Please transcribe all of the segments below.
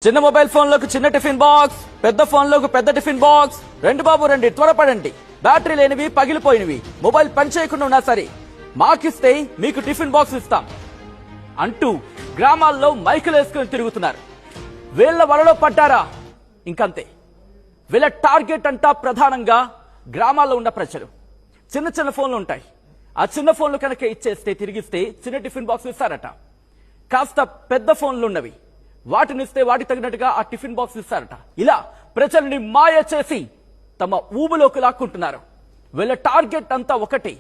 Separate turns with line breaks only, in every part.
చిన్న mobile phone లోకి చిన్న టిఫిన్ బాక్స్, పెద్ద ఫోన్ లోకి పెద్ద టిఫిన్ బాక్స్. రెండు బాబు రండి, త్వరపడండి. బ్యాటరీ లేనివి, పగిలిపోయినవి, మొబైల్ పని చేయకుండా ఉన్నా సరే మాకిస్తే మీకు టిఫిన్ బాక్స్ ఇస్తాం అంటూ గ్రామాల్లో మైకులు వేసుకుని తిరుగుతున్నారు. వీళ్ళ వలలో పడ్డారా? ఇంకంతే. వీళ్ళ టార్గెట్ అంటా ప్రధానంగా గ్రామాల్లో ఉన్న ప్రజలు. చిన్న చిన్న ఫోన్లు ఉంటాయి. ఆ చిన్న ఫోన్లు కనుక ఇచ్చేస్తే, తిరిగిస్తే చిన్న టిఫిన్ బాక్స్ ఇస్తారట. కాస్త పెద్ద ఫోన్లు ఉన్నవి, వాటిని ఇస్తే వాటికి తగినట్టుగా ఆ టిఫిన్ బాక్స్ ఇస్తారట. ఇలా ప్రజల్ని మాయ చేసి తమ ఊబులోకి లాక్కుంటున్నారు. వీళ్ళ టార్గెట్ అంతా ఒకటి.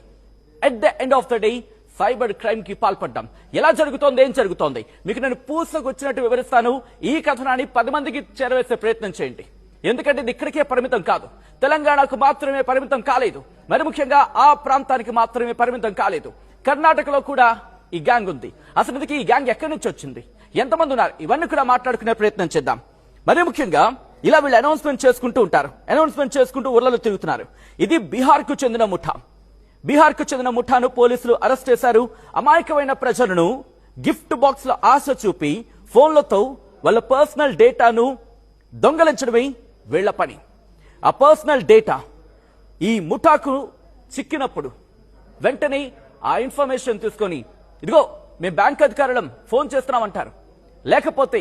At the end of the day cyber crime కి పాల్పడ్డాం. ఎలా జరుగుతోంది, ఏం జరుగుతోంది మీకు నేను పూసకొచ్చినట్టు వివరిస్తాను. ఈ కథనాన్ని 10 మందికి చేరవేసే ప్రయత్నం చేయండి. ఎందుకంటే ఇది ఇక్కడికే పరిమితం కాదు, తెలంగాణకు మాత్రమే పరిమితం కాలేదు, మరి ముఖ్యంగా ఆ ప్రాంతానికి మాత్రమే పరిమితం కాలేదు. కర్ణాటకలో కూడా ఈ గ్యాంగ్ ఉంది. అసలు ఈ గ్యాంగ్ ఎక్కడి నుంచి వచ్చింది, ఎంతమంది ఉన్నారు, ఇవన్నీ కూడా మాట్లాడుకునే ప్రయత్నం చేద్దాం. మరి ముఖ్యంగా ఇలా వీళ్ళు అనౌన్స్మెంట్ చేసుకుంటూ ఉంటారు. అనౌన్స్మెంట్ చేసుకుంటూ ఊర్లలో తిరుగుతున్నారు. ఇది బీహార్ కు చెందిన ముఠా. బీహార్ కు చెందిన ముఠాను పోలీసులు అరెస్ట్ చేశారు. అమాయకమైన ప్రజలను గిఫ్ట్ బాక్స్ లో ఆశ చూపి ఫోన్లతో వాళ్ళ పర్సనల్ డేటాను దొంగలించడమే వీళ్ల పని. ఆ పర్సనల్ డేటా ఈ ముఠాకు చిక్కినప్పుడు వెంటనే ఆ ఇన్ఫర్మేషన్ తీసుకొని, ఇదిగో మేము బ్యాంక్ అధికారులం ఫోన్ చేస్తున్నామంటారు. లేకపోతే